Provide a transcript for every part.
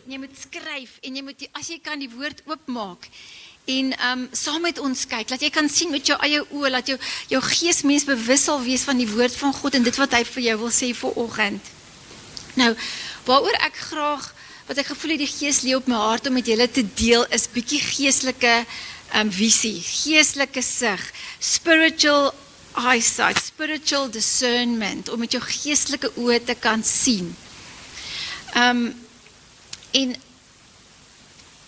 en jy moet skryf, en jy moet, as jy kan, die woord oopmaak, en saam met ons kyk, laat jy kan sien met jou eie oë, laat jou gees mens bewus sal wees van die woord van God, en dit wat hy vir jou wil sê vanoggend. Nou, waaroor ek graag, wat ek gevoel het die gees lê op my hart om met julle te deel, is bietjie geestelike visie, geestelike sig, spiritual eyesight, spiritual discernment, om met jou geestelike oë te kan sien. En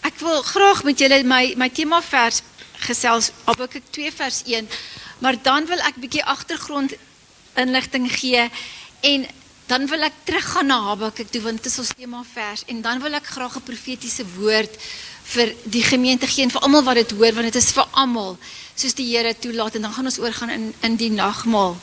ek wil graag met julle my themavers gesels, Habakuk 2 vers 1, maar dan wil ek bietjie agtergrond inligting gee, en dan wil ek teruggaan na Habakuk toe, want dit is ons themavers, en dan wil ek graag 'n profetiese woord vir die gemeente gee, en vir almal wat dit hoor, want dit is vir almal, soos die Here toelaat, en dan gaan ons oorgaan in die nagmaal.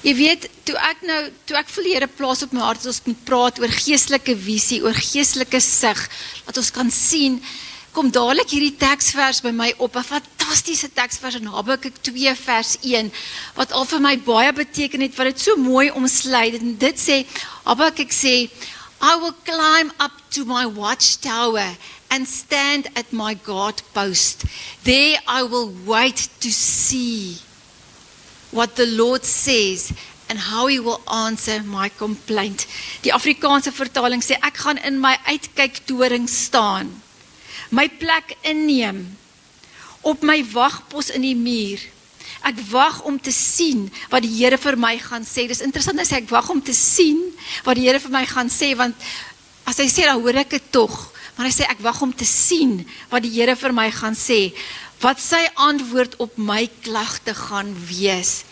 Jy weet, toe ek voel die Here plaas op my hart, ons moet praat oor geestelike visie, oor geestelike sig, dat ons kan sien, kom dadelik hierdie teksvers by my op, 'n fantastiese teksvers in Habakuk 2 vers 1, wat al vir my baie beteken het, wat dit so mooi omsluit, en dit sê, Habakuk sê, I will climb up to my watchtower and stand at my guard post. There I will wait to see what the Lord says and how he will answer my complaint. Die Afrikaanse vertaling sê, ek gaan in my uitkyktoring staan, my plek inneem, op my wagpos in die muur. Ek wag om te sien wat die Here vir my gaan sê. Dis interessant as ek wag om te sien wat die Here vir my gaan sê, want as hy sê, dan hoor ek dit tog. Maar hy sê, ek wag om te sien wat die Here vir my gaan sê, wat sy antwoord op my klagte gaan wees.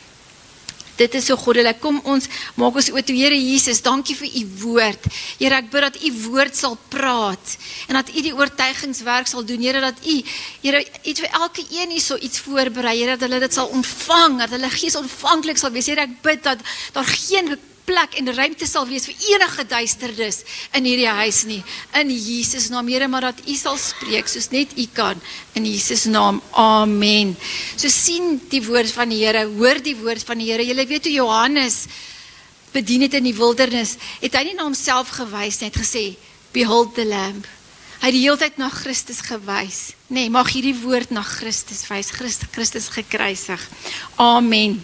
Dit is so goddelik. Kom ons, maak ons oor toe, Here Jesus, dankie vir u woord. Here, ek bid dat u woord sal praat, en dat u die oortuigingswerk sal doen. Here, dat u, Here, iets vir elke een hier so iets voorberei, Here, dat hulle dit sal ontvang, dat hulle gees ontvanklik sal wees. Here, ek bid dat daar geen plek en ruimte sal wees vir enige duisternis in hierdie huis nie. In Jesus naam, Here, maar dat u sal spreek, soos net u kan. In Jesus naam, amen. So sien die woord van die Here, hoor die woord van die Here. Julle weet hoe Johannes bedien het in die wildernis, het hy nie na homself gewys, net gesê, behold the lamb. Hy het die hele tyd na Christus gewys. Nee, mag hierdie woord na Christus wys, Christus gekruisig. Amen.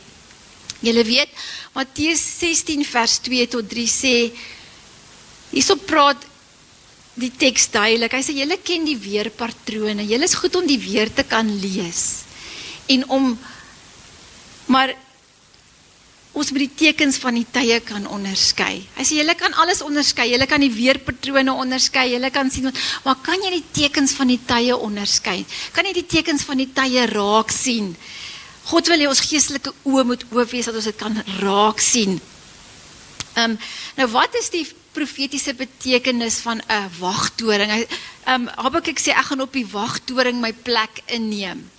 Julle weet, Matteus 16 vers 2 tot 3 sê, hierso praat die teks duidelik, hy sê, julle ken die weerpatrone, julle is goed om die weer te kan lees, maar ons moet die tekens van die tye kan onderskei. Hy sê, julle kan alles onderskei, julle kan die weerpatrone onderskei, julle kan sien, maar kan jy die tekens van die tye onderskei? Kan jy die tekens van die tye raak sien? God wil hê ons geestelike oë moet oop wees, dat ons dit kan raak sien. Nou wat is die profetiese betekenis van 'n wagtoring? Habakuk sê, ek gaan op die wagtoring my plek inneem.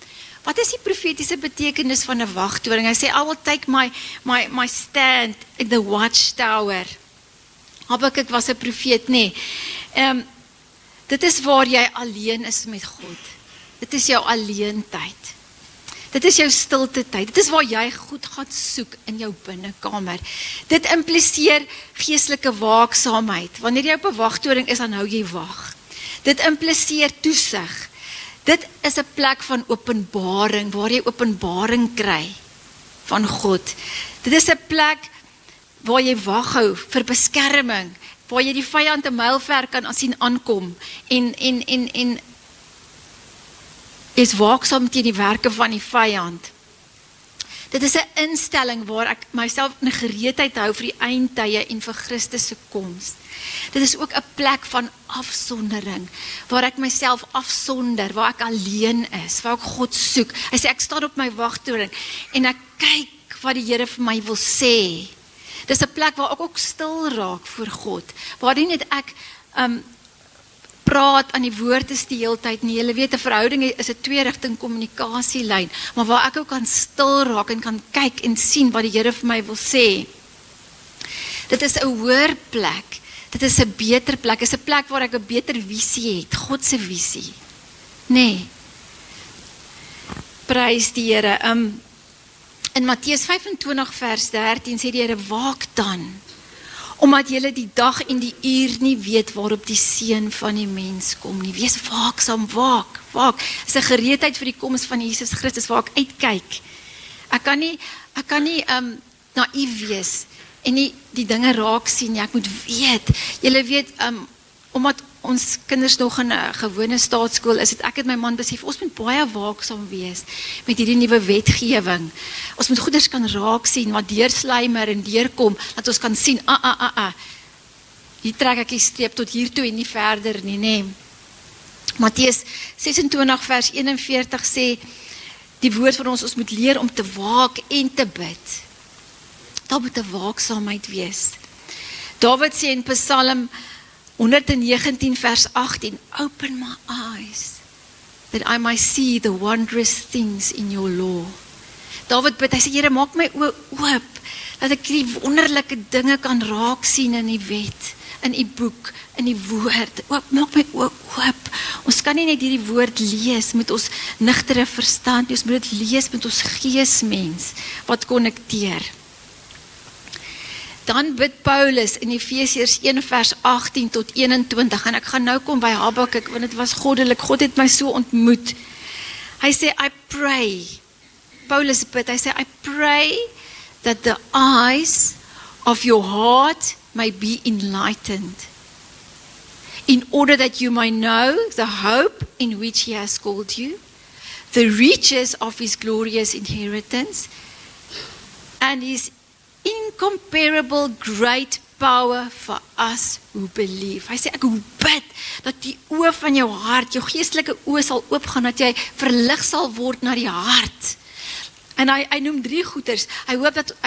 Wat is die profetiese betekenis van 'n wagtoring? Hy sê, I will take my stand in the watchtower. Habakuk was 'n profeet, nee. Dit is waar jy alleen is met God. Dit is jou alleentyd. Dit is jou stilte tyd. Dit is waar jy goed gaan soek in jou binnekamer. Dit impliseer geestelike waaksaamheid. Wanneer jy op 'n wagtoring is, dan hou jy wag. Dit impliseer toesig. Dit is 'n plek van openbaring, waar jy openbaring kry van God. Dit is 'n plek waar jy wag hou vir beskerming, waar jy die vyand 'n myl ver kan sien aankom en is waaksaam teen die werke van die vyand. Dit is 'n instelling waar ek myself in gereedheid hou vir die eindtye en vir Christus se koms. Dit is ook 'n plek van afsondering, waar ek myself afsonder, waar ek alleen is, waar ek God soek. Hy sê, ek staan op my wagtoring en ek kyk wat die Here vir my wil sê. Dit is 'n plek waar ek ook stil raak voor God, waar nie net ek praat aan die woord is die hele tyd nie. Julle weet, 'n verhouding is 'n twee-rigting kommunikasielyn, maar waar ek ook kan stil raak en kan kyk en sien wat die Here vir my wil sê. Dit is 'n hoër plek. Dit is 'n beter plek. Dit is 'n plek waar ek 'n beter visie het, God se visie. Nee. Prys die Here. In Matteus 25 vers 13 sê die Here, waak dan. omdat julle die dag en die uur nie weet waarop die seun van die mens kom nie. Wees waaksaam, waak. Dis 'n gereedheid vir die koms van Jesus Christus waar ek uitkyk. Ek kan nie naïef wees en nie die dinge raak sien nie. Ek moet weet. Julle weet, omdat ons kinders nog in 'n gewone staatskool is, het ek en my man besef, ons moet baie waaksaam wees met hierdie nuwe wetgewing. Ons moet goeders kan raak sien, wat deurslymer en deurkom, dat ons kan sien, hier trek ek die streep tot hier toe en nie verder nie, nee. Matteus 26 vers 41 sê, die woord van ons moet leer om te waak en te bid. Daar moet 'n waaksaamheid wees. Dawid sê in Psalm 119 vers 18, open my eyes, that I might see the wondrous things in your law. Dawid bid, hy sê, Here, maak my oë oop, dat ek die wonderlike dinge kan raak sien in die wet, in die boek, in die woord. Maak my oë oop. Ons kan nie net hierdie woord lees met ons nigtere verstand, ons moet dit lees met ons geesmens, wat konnekteer. Dan bid Paulus in Efesiërs 1 vers 18 tot 21, en ek gaan nou kom by Habakuk, want dit was goddelik, God het my so ontmoet. Hy sê, I pray, Paulus bid, hy sê, I pray that the eyes of your heart may be enlightened, in order that you may know the hope in which he has called you, the riches of his glorious inheritance, and his incomparable great power for us who believe. Hy sê, ek bid dat die oë van jou hart, jou geestelike oë sal oopgaan, dat jy verlig sal word na die hart. En hy noem 3 goeders. Hy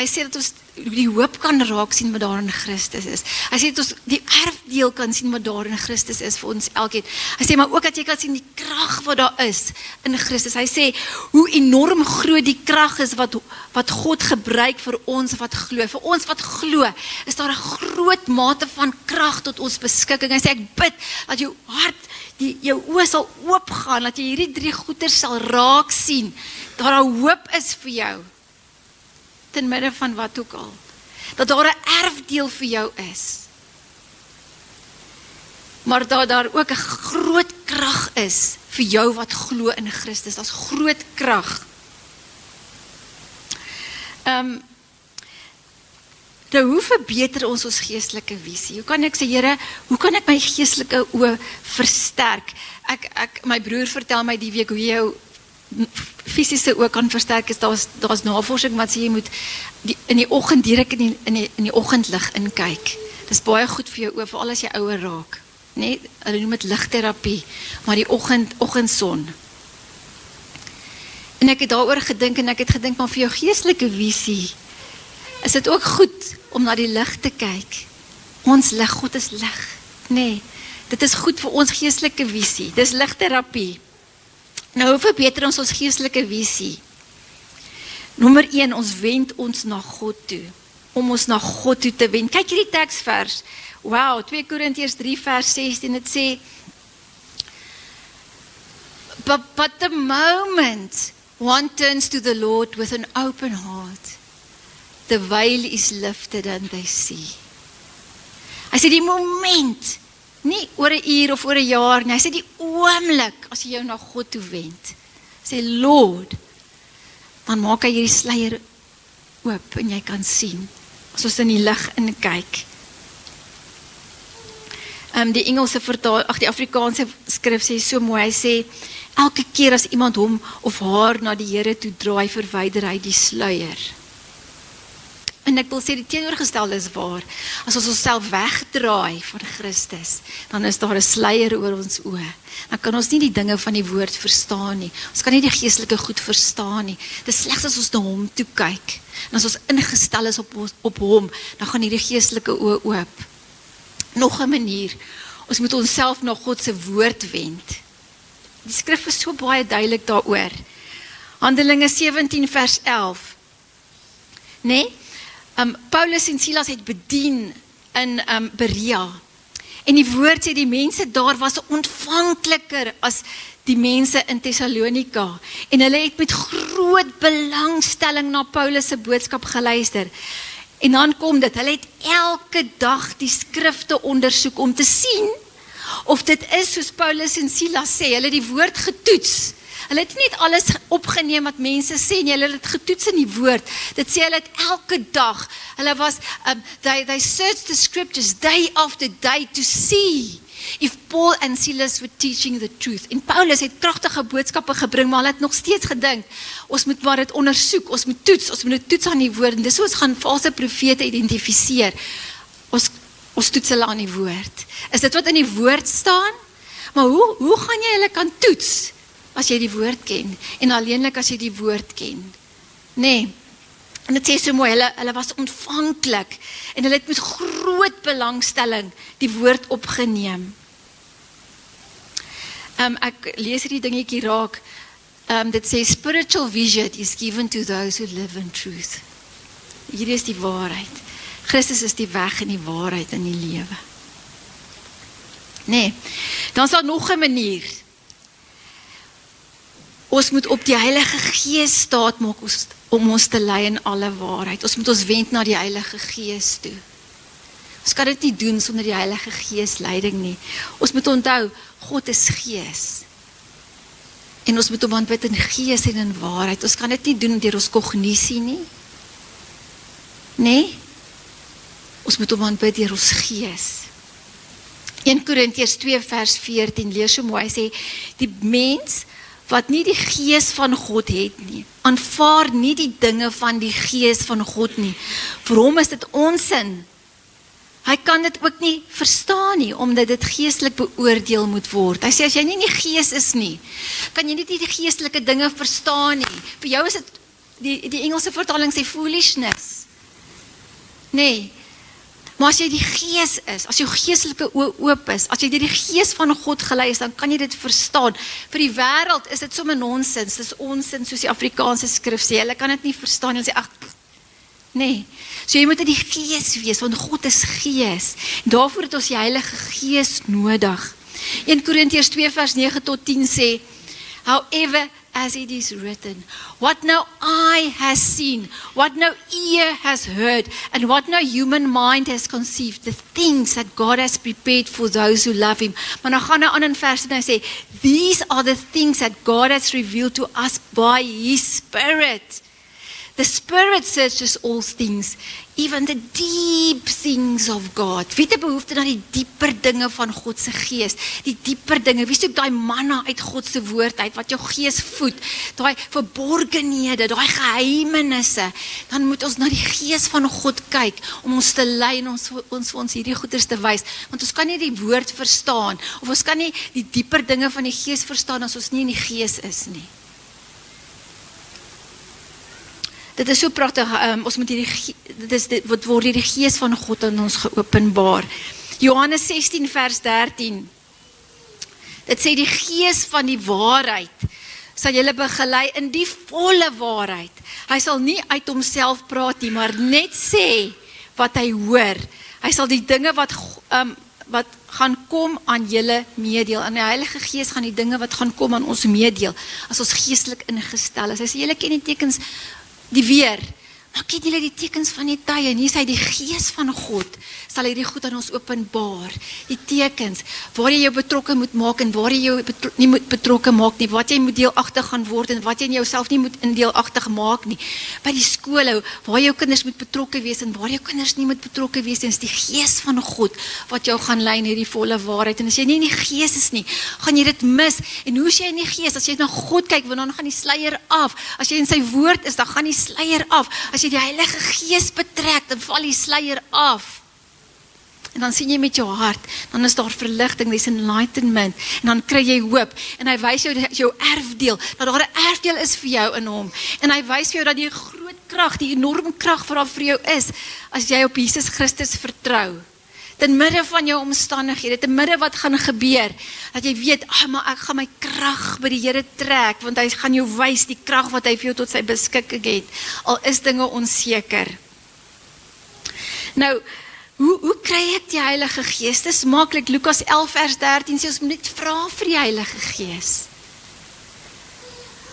sê dat ons die hoop kan raak sien wat daar in Christus is. Hy sê dat ons die erfdeel kan sien wat daar in Christus is vir ons elkeen. Hy sê maar ook dat jy kan sien die krag wat daar is in Christus. Hy sê hoe enorm groot die krag is wat God gebruik vir ons wat glo. Vir ons wat glo, is daar 'n groot mate van krag tot ons beskikking. Hy sê ek bid dat jou hart, jou oë sal oopgaan, dat jy hierdie 3 goeders sal raak sien. Daar 'n hoop is vir jou, ten midde van wat ook al. Dat daar 'n erfdeel vir jou is. Maar dat daar ook 'n groot krag is vir jou wat glo in Christus. Daar's groot krag. Nou, hoe verbeter ons geestelike visie? Hoe kan ek sê, Here, hoe kan ek my geestelike oë versterk? My broer vertel my die week hoe jy jou fisiese oë kan versterk. Daar's navorsing wat sê jy moet in die oggend direk in die oggendlig inkyk. Dis baie goed vir jou oë, veral as jy ouer raak. Nee, hulle noem dit ligterapie, maar die oggendson. En ek het daaroor gedink en ek het gedink, maar vir jou geestelike visie is dit ook goed om na die lig te kyk. Ons lig, God is lig. Nee, dit is goed vir ons geestelike visie. Dis ligterapie. Nou, hoe verbeter ons geestelike visie? Nommer 1, ons wend ons na God toe. Om ons na God toe te wend. Kyk hierdie teksvers. Wow, 2 Korintiërs 3 vers 16, het sê, but the moment one turns to the Lord with an open heart, the veil is lifted and they see. Hy sê die moment, nie oor 'n uur of oor 'n jaar nie, hy sê die oomblik as jy jou na God toe wend, sê Lord, dan maak hy hierdie sluier oop en jy kan sien, as ons in die lig inkyk. Die Engelse die Afrikaanse skrif sê so mooi, hy sê, elke keer as iemand hom of haar na die Here toe draai, verwyder hy die sluier. En ek wil sê, die teenoorgestelde is waar. As ons onsself wegdraai van Christus, dan is daar 'n sluier oor ons oë. Dan kan ons nie die dinge van die woord verstaan nie. Ons kan nie die geestelike goed verstaan nie. Dit is slegs as ons na hom toe kyk. En as ons ingestel is op hom, dan gaan hierdie geestelike oë oop. Nog 'n manier, ons moet onsself na God se woord wend. Die skrif is so baie duidelik daaroor. Handelinge 17 vers 11. Nee? Paulus en Silas het bedien in Berea. En die woord sê, die mense daar was ontvankliker as die mense in Thessalonika. En hulle het met groot belangstelling na Paulus se boodskap geluister. En dan kom dit, hulle het elke dag die skrifte ondersoek om te sien of dit is soos Paulus en Silas sê, hulle het die woord getoets. Hulle het nie net alles opgeneem wat mense sê nie, hulle het dit getoets in die woord. Dit sê hulle het elke dag, hulle was, they searched the scriptures day after day to see if Paul and Silas were teaching the truth. En Paulus het kragtige boodskappe gebring, maar hulle het nog steeds gedink, ons moet maar dit ondersoek, ons moet dit toets aan die woord, en dis hoe ons gaan valse profete identifiseer. Ons toets hulle aan die woord. Is dit wat in die woord staan? Maar hoe gaan jy hulle kan toets, as jy die woord ken, en alleenlik as jy die woord ken? Nee, en dit sê so mooi, hulle was ontvanklik, en hulle het met groot belangstelling die woord opgeneem. Ek lees hierdie dingetjie raak, dit sê, spiritual vision is given to those who live in truth. Hierdie is die waarheid. Christus is die weg en die waarheid in die lewe. Nee, dan is daar nog 'n manier. Ons moet op die Heilige Gees staat maak om ons te lei in alle waarheid. Ons moet ons wend na die Heilige Gees toe. Ons kan dit nie doen sonder die Heilige Gees leiding nie. Ons moet onthou, God is Gees. En ons moet hom aanbid in gees en in waarheid. Ons kan dit nie doen deur ons kognisie nie. Nee? Ons moet hom aanbid deur ons gees. 1 Korintiërs 2 vers 14 lees so mooi, hy sê, die mens wat nie die gees van God het nie, aanvaar nie die dinge van die gees van God nie. Vir hom is dit onsin. Hy kan dit ook nie verstaan nie, omdat dit geestelik beoordeel moet word. Hy sê, as jy nie in die gees is nie, kan jy nie die geestelike dinge verstaan nie. Vir jou is dit, die Engelse vertaling sê foolishness. Nee, maar as jy die gees is, as jou geestelike oë oop is, as jy deur die gees van God gelei is, dan kan jy dit verstaan. Vir die wêreld is dit sommer nonsens, dis onsin, soos die Afrikaanse skrif sê, hulle kan dit nie verstaan, hulle sê, ag, nee, so jy moet in die gees wees, want God is gees, en daarvoor het ons die Heilige Gees nodig. 1 Korintiërs 2 vers 9 tot 10 sê, however, as it is written, what no eye has seen, what no ear has heard, and what no human mind has conceived, the things that God has prepared for those who love him. Maar dan gaan hy aan in vers en hy sê, these are the things that God has revealed to us by his Spirit. The Spirit searches all things, even the deep things of God. Wie het 'n behoefte na die dieper dinge van God se gees? Die dieper dinge, wie soek daai manna uit God se woord uit, wat jou gees voed, daai verborgenhede, daai geheimenisse, dan moet ons na die gees van God kyk, om ons te lei en ons hierdie goeders te wys, want ons kan nie die woord verstaan, of ons kan nie die dieper dinge van die gees verstaan, as ons nie in die gees is nie. Dit is so pragtig, ons moet wat word hierdie gees van God aan ons geopenbaar. Johannes 16 vers 13, dit sê die gees van die waarheid, sal julle begelei in die volle waarheid. Hy sal nie uit homself praat nie, maar net sê wat hy hoor. Hy sal die dinge wat gaan kom aan julle meedeel. En die Heilige Gees gaan die dinge wat gaan kom aan ons meedeel, as ons geestelik ingestel is. Hy sê, julle ken die tekens, die weer, maar ken julle die tekens van die tye, en hier sê die gees van God, sal hy die goed aan ons openbaar, die tekens, waar jy jou betrokke moet maak, en waar jy jou nie moet betrokke maak nie, wat jy moet deelagtig gaan word, en wat jy jouself nie moet indeelagtig maak nie, by die skole, waar jou kinders moet betrokke wees, en waar jou kinders nie moet betrokke wees, en is die gees van God, wat jou gaan lei in hierdie volle waarheid, en as jy nie in die gees is nie, gaan jy dit mis, en hoe is jy in die gees, as jy na God kyk, want dan gaan die sluier af, as jy in sy woord is, dan gaan die sluier af, as jy die Heilige Gees betrek, dan val die sluier af, en dan sien jy met jou hart, dan is daar verligting, dis enlightenment, en dan kry jy hoop, en hy wys jou erfdeel, dat daar 'n erfdeel is vir jou in hom, en hy wys vir jou dat die groot krag, die enorme krag wat daar vir jou is, as jy op Jesus Christus vertrou, ten midde van jou omstandighede, ten midde wat gaan gebeur, dat jy weet, maar ek gaan my krag by die Here trek, want hy gaan jou wys die krag wat hy vir jou tot sy beskikking het, al is dinge onseker. Nou, hoe kry ek die Heilige Gees? Dis maklik, Lukas 11 vers 13 sê, ons moet net vra vir die Heilige Gees.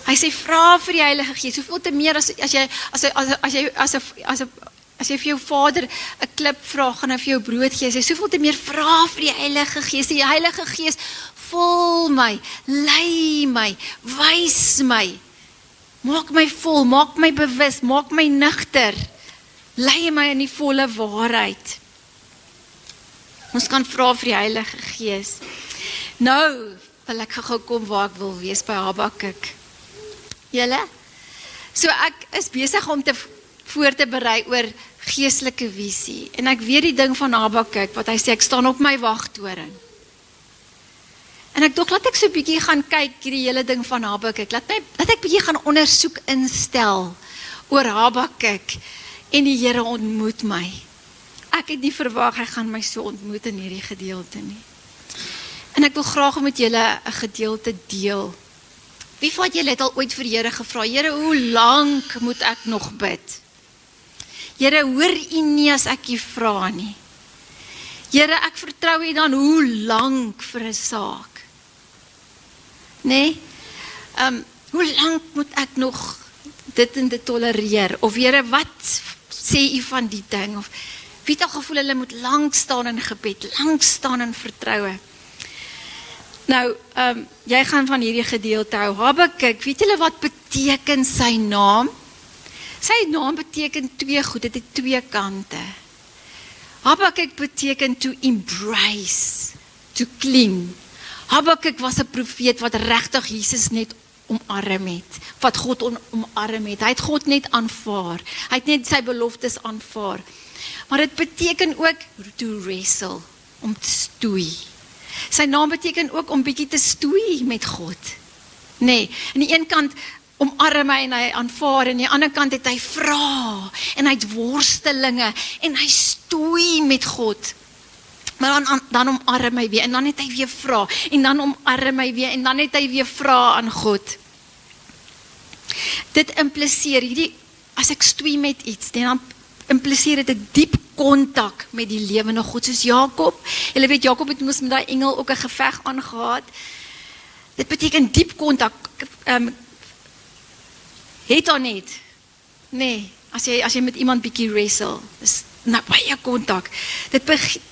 Hy sê, vra vir die Heilige Gees, hoeveel te meer as As jy vir jou vader 'n klip vra, gaan hy vir jou brood gee. As jy soveel te meer vra vir die Heilige Gees, die Heilige Gees vul my, lei my, wys my, maak my vol, maak my bewus, maak my nugter, lei my in die volle waarheid. Ons kan vra vir die Heilige Gees. Nou wil ek gou kom waar ek wil wees by Habakuk. Julle? So ek is besig om te voor te berei oor geestelike visie. En ek weet die ding van Habakuk, wat hy sê, ek staan op my wagtoring. En ek dink, laat ek so 'n bietjie gaan kyk, hierdie hele ding van Habakuk. Laat ek bietjie gaan ondersoek instel oor Habakuk en die Here ontmoet my. Ek het nie verwag hy gaan my so ontmoet in hierdie gedeelte nie. En ek wil graag met julle 'n gedeelte deel. Wie van julle het al ooit vir die Here gevra, Here, hoe lank moet ek nog bid? Here, hoor U nie as ek U vra nie. Here, ek vertrou U dan hoe lank vir 'n saak? Nee? Hoe lank moet ek nog dit en dit tolereer? Of Here, wat sê U van die ding? Of wie het al gevoel hulle moet lank staan in gebed, lank staan in vertroue? Nou, jy gaan van hierdie gedeelte hou. Habakuk, weet julle wat beteken sy naam? Sy naam beteken twee goed, dit het twee kante. Habakuk beteken to embrace, to cling. Habakuk was 'n profeet wat regtig Jesus net omarm het, wat God omarm het. Hy het God net aanvaar. Hy het net sy beloftes aanvaar. Maar dit beteken ook to wrestle, om te stoei. Sy naam beteken ook om bietjie te stoei met God. Nee, aan die een kant omarm hy en hy aanvaar, en aan die ander kant het hy vra, en hy het worstelinge, en hy stoei met God. Maar dan omarm hy weer, en dan het hy weer vra, en dan omarm hy weer, en dan het hy weer vra aan God. Dit impliseer, as ek stoei met iets, dan impliseer dit 'n diep kontak met die lewende God, soos Jakob. Julle weet, Jakob het moes met daai engel ook 'n geveg aangegaan. Dit beteken diep kontak. Het dan net. Nee, as jy met iemand bietjie wrestle, dis baie kontak. Dit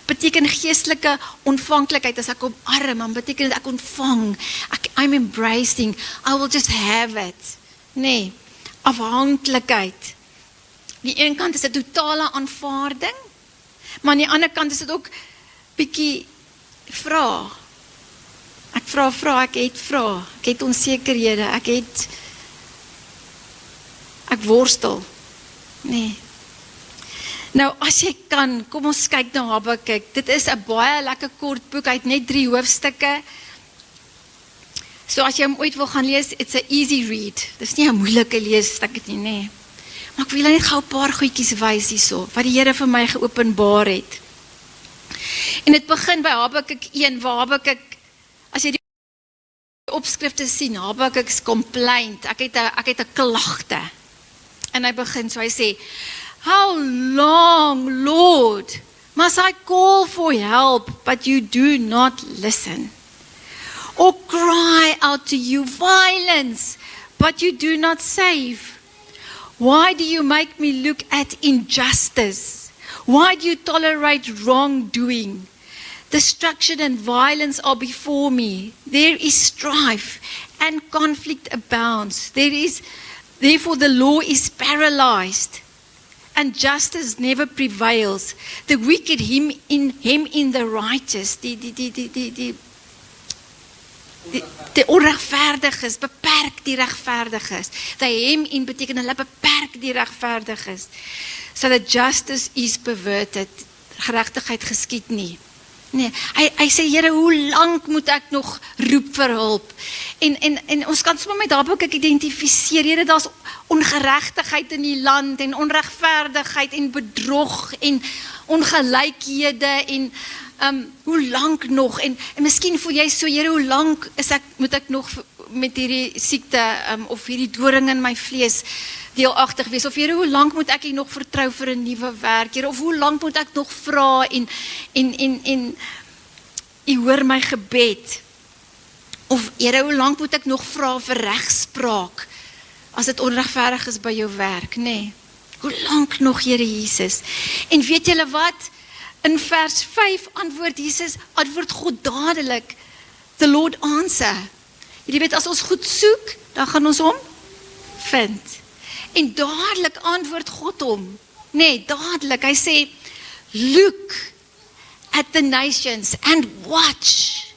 beteken geestelike ontvanklikheid. As ek omarm, dan beteken dit ek ontvang. I'm embracing. I will just have it. Nee, afhanklikheid. Die een kant is dit totale aanvaarding, maar aan die ander kant is dit ook bietjie vra. Ek vra, ek het onsekerhede, ek worstel. Nee. Nou, as jy kan, kom ons kyk na Habakuk. Dit is 'n baie lekker kort boek, hy het net 3 hoofstukke. So as jy hom ooit wil gaan lees, it's a easy read. Dis nie 'n moeilike leesstuk nie, nee. Maar ek wil net gou 'n paar goedjies wys hierso, wat die Here vir my geopenbaar het. En dit begin by Habakuk 1, waar Habakuk, as jy die opskrifte sien, Habakuk's complaint, ek het 'n klagte. En hy begin so, hy sê, how long, Lord, must I call for help, but you do not listen? Or cry out to you violence, but you do not save? Why do you make me look at injustice? Why do you tolerate wrongdoing? Destruction and violence are before me. There is strife and conflict abounds. Therefore the law is paralyzed and justice never prevails. The wicked hem in the righteous. Die onregverdiges, beperk die regverdiges. They hem in beteken hulle beperk die regverdiges. So that justice is perverted. Geregtigheid geskied nie. Nee, hy sê, Here, hoe lank moet ek nog roep vir hulp? En ons kan sommer met Habakuk identifiseer, Here, daar's ongeregtigheid in die land, en onregverdigheid, en bedrog, en ongelykhede, en hoe lank nog? En miskien voel jy so, Here, hoe lank moet ek nog met hierdie siekte, of hierdie doring in my vlees deelagtig wees, of Here, hoe lank moet ek nog vertrou vir 'n nuwe werk, Here, of hoe lank moet ek nog vra, en U hoor my gebed, of Here, hoe lank moet ek nog vra vir regspraak, as dit onregverdig is by jou werk, nee, Hoe lank nog, Here Jesus? En weet julle wat? In vers 5 antwoord God dadelik, the Lord answer. Jy weet, as ons goed soek, dan gaan ons hom vind. En dadelik antwoord God hom. Nee, dadelik, hy sê, look at the nations and watch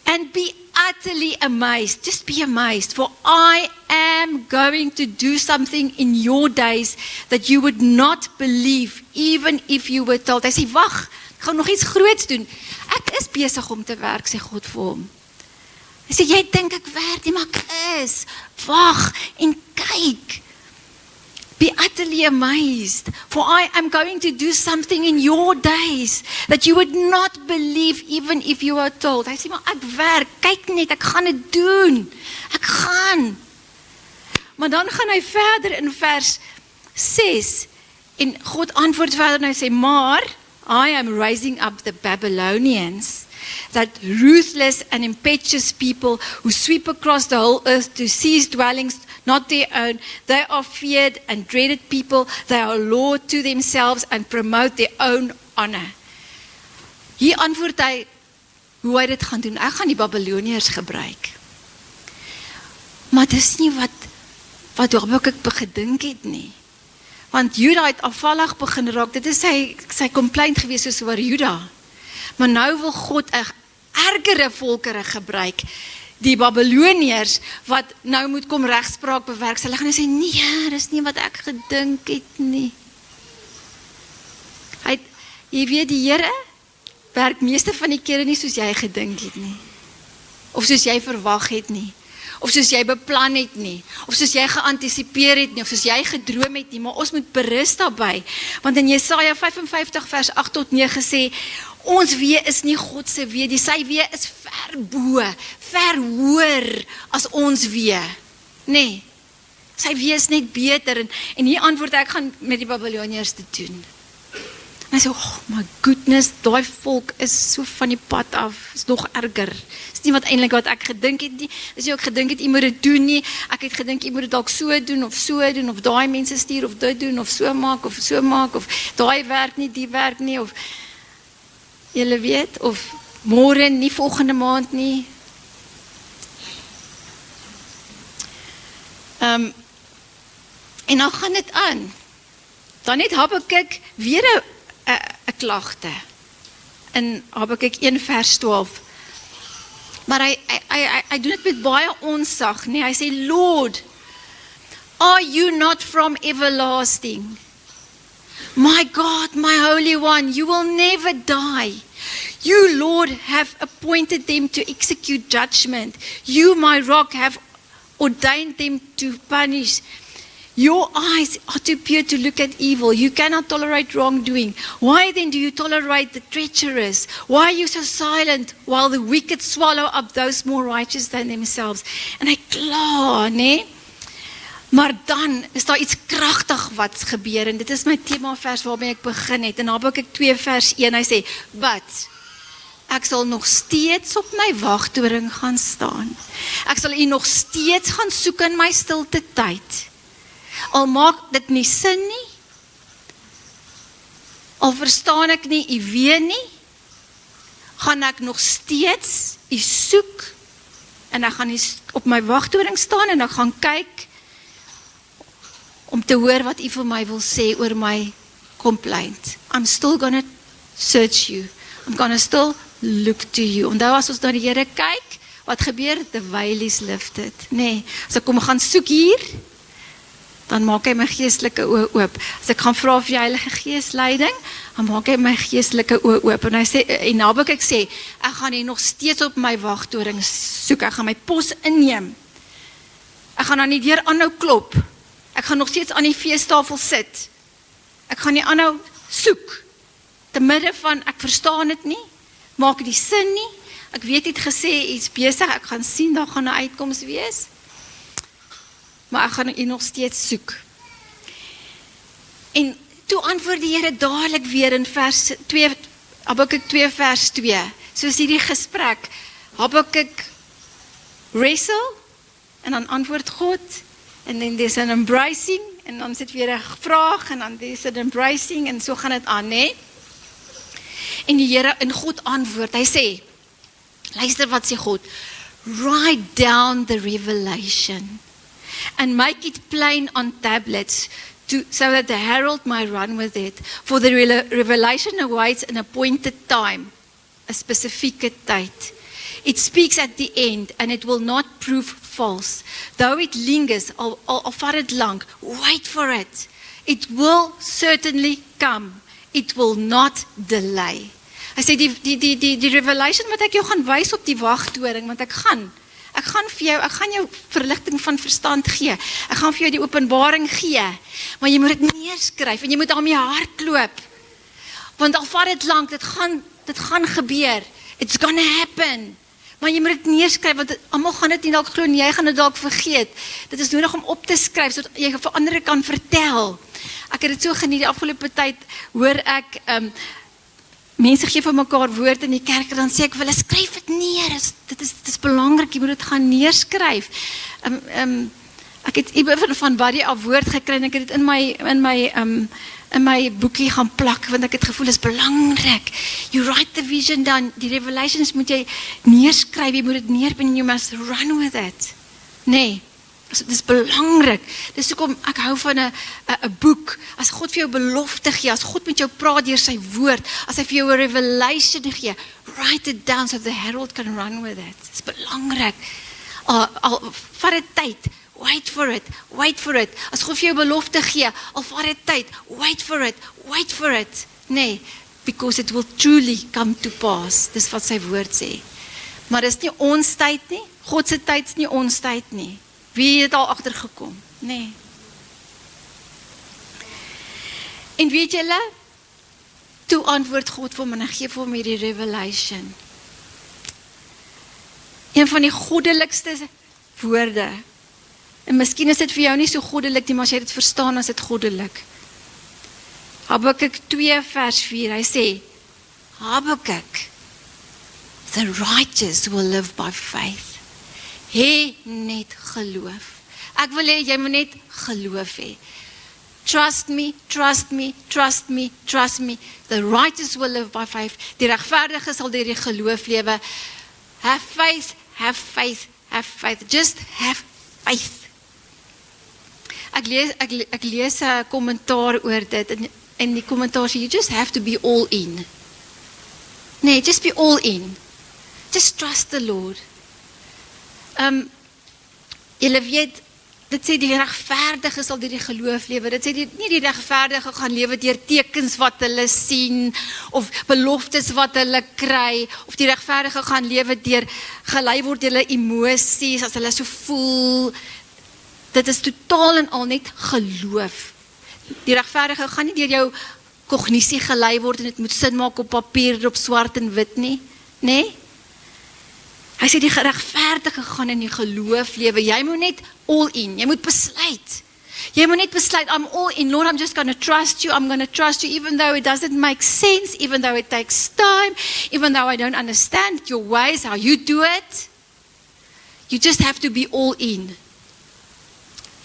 and be utterly amazed. Just be amazed, for I am going to do something in your days that you would not believe, even if you were told. Hy sê, wag, ek gaan nog iets groots doen. Ek is besig om te werk, sê God vir hom. Hy sê, jy dink ek werk nie, maar ek is. Wag en kyk. Be utterly amazed, for I am going to do something in your days that you would not believe even if you were told. Hy sê, maar ek werk, kyk net, ek gaan dit doen. Ek gaan. Maar dan gaan hy verder in vers 6 en God antwoord verder en hy sê, maar I am raising up the Babylonians, that ruthless and impetuous people who sweep across the whole earth to seize dwellings not their own. They are feared and dreaded people. They are lord to themselves and promote their own honor. Hier antwoord hy hoe hy dit gaan doen. Ek gaan die Babyloniërs gebruik. Maar dis nie wat Habakuk gedink het nie. Want Juda het afvallig begin raak. Dit is sy complaint gewees soos oor Juda. Maar nou wil God 'n ergere volkere gebruik, die Babyloniërs, wat nou moet kom regspraak bewerkstellig, en hy sê, nee, dis nie wat ek gedink het nie. Jy weet, die Here werk meeste van die kere nie soos jy gedink het nie, of soos jy verwag het nie, of soos jy beplan het nie, of soos jy geantisipeer het nie, of soos jy gedroom het nie, maar ons moet berus daarby, want in Jesaja 55 vers 8 tot 9 sê, ons wee is nie God se wee, sy wee is ver bo, ver hoër as ons wee. Nee, sy wee is net beter, en hier antwoord ek gaan met die Babyloniërs te doen. En hy sê, oh my goodness, daai volk is so van die pad af, is nog erger. Is nie wat eintlik wat ek gedink het nie, is nie wat ek gedink het, jy moet dit doen nie, ek het gedink, jy moet dit dalk so doen, of daai mense stuur, of dit doen, of so maak, of daai werk nie, die werk nie, of julle weet, of môre nie, volgende maand nie. En dan gaan dit aan. Dan het Habakuk weer 'n klagte. In Habakuk 1 vers 12. Maar hy doen dit met baie onsag, nee. Hy sê, Lord, are you not from everlasting? My God, my Holy One, you will never die. You, Lord, have appointed them to execute judgment. You, my rock, have ordained them to punish. Your eyes are too pure to look at evil. You cannot tolerate wrongdoing. Why then do you tolerate the treacherous? Why are you so silent while the wicked swallow up those more righteous than themselves? En hy kla, nee? Maar dan is daar iets kragtig wat gebeur, en dit is my themavers waarmee ek begin het, en Habakuk 2 vers 1, hy sê, but, ek sal nog steeds op my wagtoring gaan staan. Ek sal U nog steeds gaan soek in my stilte tyd. Al maak dit nie sin nie, al verstaan ek nie U wee nie, gaan ek nog steeds U soek, en ek gaan op my wagtoring staan, en ek gaan kyk, om te hoor wat U vir my wil sê oor my complaint. I'm still gonna search you. I'm gonna still look to you. Onthou as ons na die Here kyk, wat gebeur? The veil is lifted. Nee, as ek kom gaan soek hier, dan maak hy my geestelike oë oop. As ek gaan vra vir die Heilige Gees leiding, dan maak hy my geestelike oë oop. En hy sê, en Habakuk sê, ek gaan hier nog steeds op my wagtoring soek. Ek gaan my pos inneem. Ek gaan aan die deur aanhou klop. Ek gaan nog steeds aan die feestafel sit. Ek gaan nie aanhou soek. Te midde van, ek verstaan dit nie, maak die sin nie, ek weet het gesê, iets besig, ek gaan sien, daar gaan 'n uitkoms wees, maar ek gaan U nog steeds soek. En toe antwoord die Here dadelik weer in vers 2, Habakuk 2 vers 2, soos hierdie gesprek, Habakuk wrestle, en dan antwoord God, and then there's an embracing, en dan sit weer 'n vraag, en dan is dit embracing, en so gaan dit aan, nê? En die Here, en God antwoord, hy sê, luister wat sê God, write down the revelation, and make it plain on tablets, so that the herald might run with it, for the revelation awaits an appointed time, 'n spesifieke tyd. It speaks at the end, and it will not prove false. Though it lingers, al vat dit lank, wait for it. It will certainly come. It will not delay. Hy sê, die revelation wat ek jou gaan wys op die wagtoring, want ek gaan jou verligting van verstand gee. Ek gaan vir jou die openbaring gee, maar jy moet dit neerskryf, en jy moet daarmee hardloop. Want al vat dit lank, dit gaan gebeur. It's gonna happen. Maar jy moet dit neerskryf, want almal gaan dit nie dalk glo nie, jy gaan dit dalk vergeet. Dit is nodig om op te skryf, sodat jy vir ander kan vertel. Ek het dit so geniet, die afgelope tyd, hoor ek, mense gee vir mekaar woord in die kerk, en dan sê ek, wil skryf dit neer, dit is belangrik, jy moet dit gaan neerskryf. Ek het iemand van Buddy af woord gekry, en ek het dit in my boekie gaan plak, want ek het gevoel, is belangrik. You write the vision down, die revelations moet jy neerskryf, jy moet dit neerbring, you must run with it. Nee, dit is belangrik. Dis hoekom ek hou van 'n boek. As God vir jou belofte gee, as God met jou praat deur sy woord, as hy vir jou 'n revelation gee, write it down so the herald can run with it. Dit is belangrik. Al vat dit tyd, wait for it. As God vir jou belofte gee, al vat dit tyd, wait for it. Nee, because it will truly come to pass. Dis wat sy woord sê. Maar dis nie ons tyd nie. God se tyd is nie ons tyd nie. Wie het al agtergekom? Nee. En weet julle, toe antwoord God vir hom, en hy gee vir hom hierdie revelation. Een van die goddelikste woorde. En miskien is dit vir jou nie so goddelik nie, maar as jy dit verstaan, is dit goddelik. Habakuk 2 vers 4, hy sê, Habakuk, the righteous will live by faith. Hê net geloof. Ek wil hê, jy moet net geloof hê. Trust me. The righteous will live by faith. Die regverdige sal deur die geloof lewe. Have faith. Just have faith. Ek lees 'n kommentaar oor dit, en die kommentaar sê, you just have to be all in. Nee, just be all in. Just trust the Lord. Julle weet, dit sê die regverdige sal deur die geloof lewe. Dit sê nie die regverdige gaan lewe deur tekens wat hulle sien, of beloftes wat hulle kry, of die regverdige gaan lewe deur gelei word deur hulle emosies, as hulle so voel. Dit is totaal en al net geloof. Die regverdige gaan nie deur jou kognisie gelei word, en dit moet sin maak op papier, op swart en wit nie. Nee? Hy sê die regverdige gaan in die geloof lewe. Jy moet net all in. Jy moet besluit. Jy moet net besluit, I'm all in. Lord, I'm just going to trust you. I'm going to trust you even though it doesn't make sense, even though it takes time, even though I don't understand your ways, how you do it. You just have to be all in.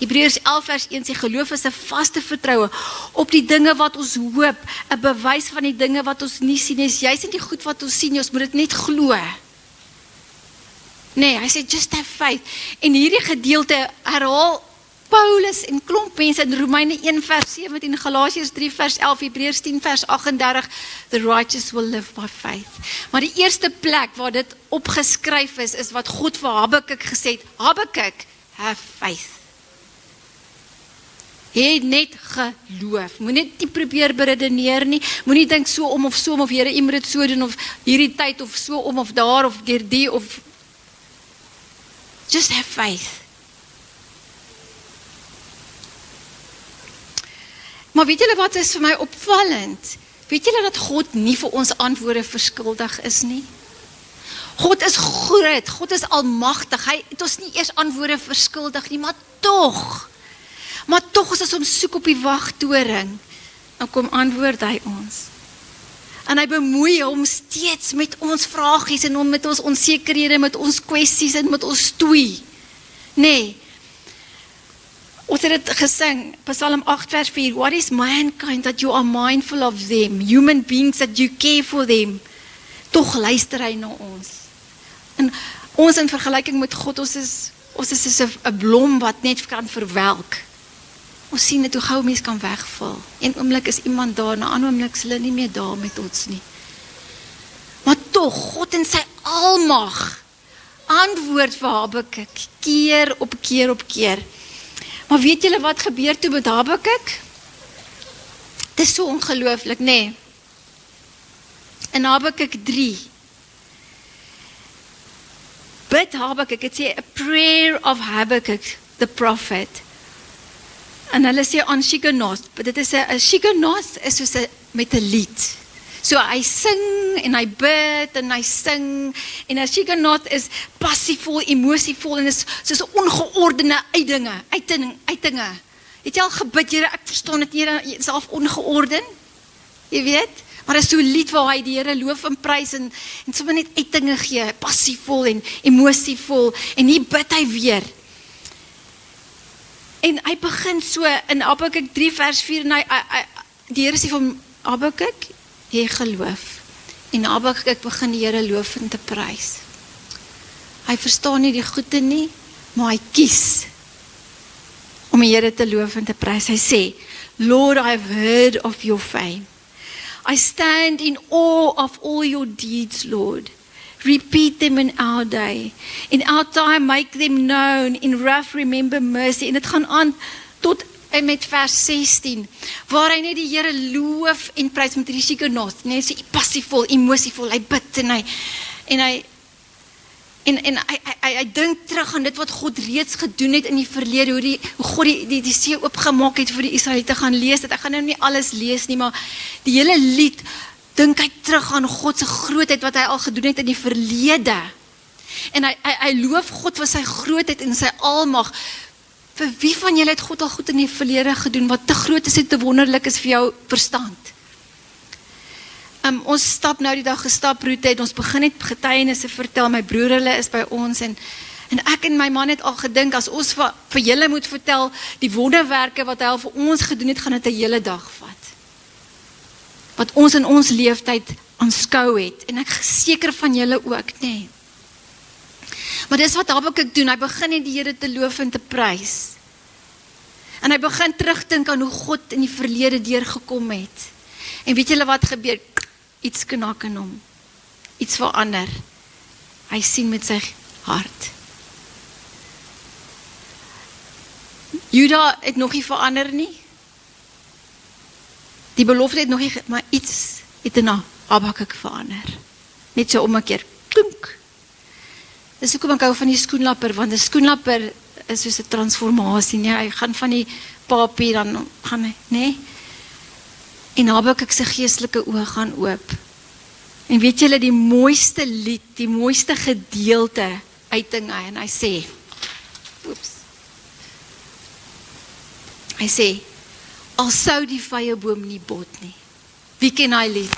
Hebreërs 11 vers 1 sê, geloof is 'n vaste vertroue op die dinge wat ons hoop, 'n bewys van die dinge wat ons nie sien nie. Jy's nie die goed wat ons sien nie, ons moet dit net glo. Nee, hy sê, just have faith. En hierdie gedeelte herhaal Paulus en klomp mense in Romeine 1 vers 17, Galasiërs 3 vers 11, Hebreërs 10 vers 38, the righteous will live by faith. Maar die eerste plek waar dit opgeskryf is wat God vir Habakuk gesê het, Habakuk, have faith. Hê net geloof, moet net nie probeer beredeneer nie, moet nie dink so om of Here, jy moet dit so doen, of hierdie tyd, of so om of daar, of deur die, of just have faith. Maar weet julle wat is vir my opvallend? Weet julle dat God nie vir ons antwoorde verskuldig is nie? God is groot, God is almagtig, hy het ons nie eers antwoorde verskuldig nie, maar tog as ons hom soek op die wagtoring, dan kom antwoord hy ons. En hy bemoei hom steeds met ons vragies, en met ons onsekerhede, met ons kwessies, en met ons stoei. Nee, Ons het dit gesing, Psalm 8 vers 4, what is mankind that you are mindful of them, human beings that you care for them, tog luister hy na ons. En ons in vergelijking met God, ons is soos 'n blom wat net kan verwelk. Ons sien dit hoe gou mens kan wegval. Een oomblik is iemand daar, na 'n ander oomblik is hulle nie meer daar met ons nie. Maar tog, God in sy almag antwoord vir Habakuk, keer op keer op keer. Maar weet julle wat gebeur toe met Habakuk? Dit is so ongelooflik, nee. In Habakuk 3, bid Habakuk, het sê, a prayer of Habakuk, the prophet. En hulle sê aan Shigionoth, dit is 'n Shigionoth is soos met 'n lied. So hy sing en hy bid en hy sing en 'n Shigionoth is passievol, emosievol en is soos 'n ongeordende uitdinge. Het jy al gebid, Here, ek verstaan dit, Here, jy is self ongeorden, jy weet, maar is so 'n lied waar hy die Here loof en prys en sommer net uitdinge gee, passievol en emosievol en hier bid hy weer. En hy begin so in Habakuk 3 vers 4 en die Here sê van Habakuk, jy geloof. En Habakuk begin die Here loof en te prys. Hy verstaan nie die goeie nie, maar hy kies om die Here te loof en te prys. Hy sê, Lord, I've heard of your fame. I stand in awe of all your deeds, Lord. Repeat them in our day. In our time, make them known. In wrath, remember mercy. En dit gaan aan tot en met vers 16, waar hy net die Here loof en prys met die Shigionoth, net so passievol, emosievol, hy bid en hy dink terug aan dit wat God reeds gedoen het in die verlede, hoe God die see oopgemaak het vir die Israeliete. Gaan lees dit, ek gaan nou nie alles lees nie, maar die hele lied, dink hy terug aan God se grootheid wat hy al gedoen het in die verlede. En hy loof God vir sy grootheid en sy almag. Vir wie van julle het God al goed in die verlede gedoen, wat te groot is en te wonderlik is vir jou verstand? Ons stap nou die dag gestaproete het, ons begin net getuienisse vertel, my broer hulle is by ons, en ek en my man het al gedink, as ons vir julle moet vertel, die wonderwerke wat hy al vir ons gedoen het, gaan dit 'n hele dag vat. Wat ons in ons leeftyd aanskou het, en ek seker van julle ook, nee. Maar dis wat Habakuk doen, hy begin net die Here te loof en te prys. En hy begin terugdink aan hoe God in die verlede deurgekom het. En weet julle wat gebeur? Iets knak in hom. Iets verander. Hy sien met sy hart. Juda het nog nie verander nie. Die belofte het nog nie, maar iets het in Habakuk verander. Net so om 'n keer, klink. Dis hoekom ek hou van die skoenlapper, want die skoenlapper is soos 'n transformasie, nee, hy gaan van die papie, dan gaan hy, nee. En Habakuk se geestelike oë gaan oop. En weet julle, die mooiste lied, die mooiste gedeelte uitding hy, en hy sê, hy sê, al sou die vyeboom nie bot nie. Wie ken hy lied?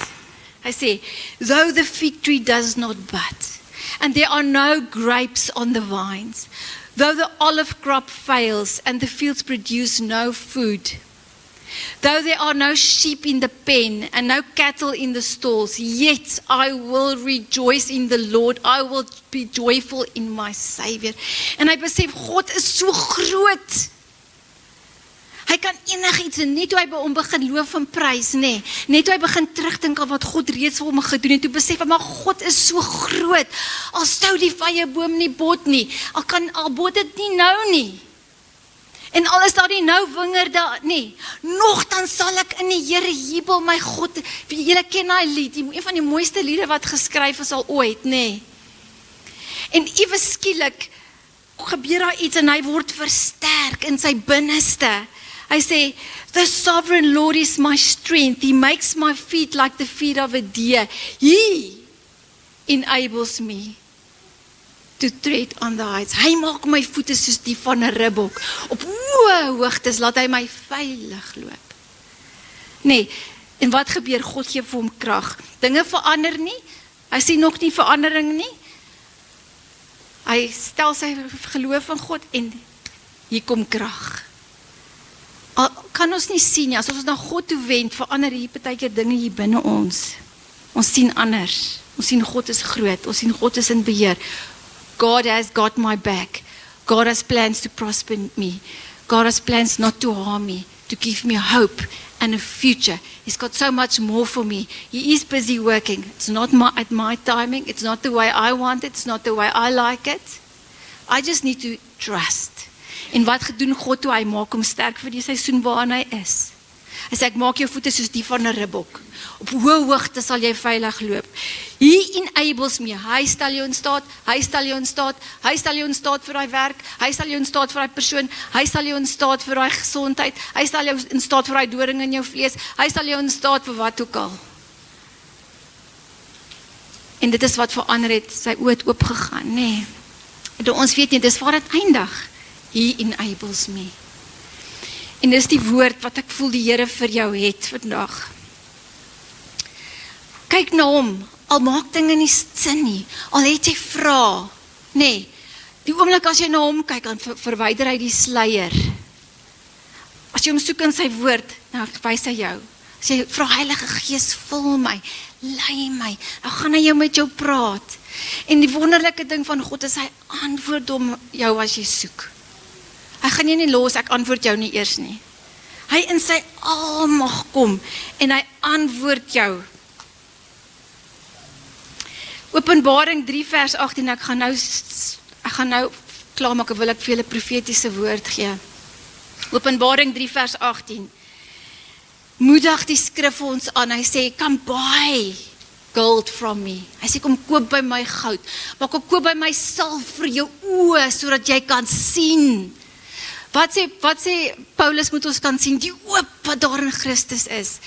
Hy sê, though the fig tree does not bud, and there are no grapes on the vines, though the olive crop fails, and the fields produce no food, though there are no sheep in the pen, and no cattle in the stalls, yet I will rejoice in the Lord, I will be joyful in my Savior. En hy besef, God is so groot. Hy kan enigiets, en net toe hy by hom begin loof en prys, nee, net toe hy begin terugdink aan wat God reeds vir hom gedoen het, toe besef hy, maar God is so groot, al sou die vyeboom nie bot nie, al bot dit nie nou nie, en al is daar nie nou wingerde nie, nogtans sal ek in die Here jubel, my God, julle ken hy lied, een van die mooiste liede wat geskryf is al ooit, nee, en ewe skielik, gebeur daar iets, en hy word versterk in sy binneste. Hy sê, the sovereign Lord is my strength. He makes my feet like the feet of a deer. He enables me to tread on the heights. Hy maak my voete soos die van 'n ribbok. Op hoë hoogtes laat hy my veilig loop. Nee, en wat gebeur? God gee vir hom krag. Dinge verander nie. Hy sien nog nie verandering nie. Hy stel sy geloof in God en hier kom krag. Al kan ons nie sien nie, as ons na God toe wend, verander hier partykeer dinge hier binne ons. Ons sien anders. Ons sien God is groot. Ons sien God is in beheer. God has got my back. God has plans to prosper me. God has plans not to harm me, to give me hope and a future. He's got so much more for me. He is busy working. It's not at my timing. It's not the way I want it. It's not the way I like it. I just need to trust. En wat gedoen God toe? Hy maak hom sterk vir die seisoen waarin hy is. Hy sê, ek maak jou voete soos die van 'n ribbok. Op hoë hoogte sal jy veilig loop. He enables me. Hy stel jou in staat. Hy stel jou in staat. Hy stel jou in staat vir daai werk. Hy stel jou in staat vir daai persoon. Hy stel jou in staat vir daai gesondheid. Hy stel jou in staat vir daai doring in jou vlees. Hy stel jou in staat vir wat ook al. En dit is wat verander het, sy oë het oopgegaan, nê. Nee. Ons weet nie, dis waar dit eindig. He enables me. En dis die woord wat ek voel die Here vir jou het vandag. Kyk na hom, al maak dinge nie sin nie, al het jy vrae, nee, die oomblik as jy na hom kyk, dan verwyder hy die sluier. As jy hom soek in sy woord, nou wys hy jou. As jy vra, Heilige Gees, vul my, lei my, dan gaan hy met jou praat. En die wonderlike ding van God is, hy antwoord om jou as jy soek. Hy gaan jy nie los, ek antwoord jou nie eers nie. Hy in sy almag kom, en hy antwoord jou. Openbaring 3 vers 18, ek gaan nou klaarmaak, wil ek vir julle profetiese woord gee. Openbaring 3 vers 18. Moedig die skrif ons aan, hy sê, come buy gold from me. Hy sê, kom koop by my goud, maar kom koop by my salf vir jou oë, sodat jy kan sien. Wat sê Paulus moet ons kan sien? Die hoop wat daar in Christus is.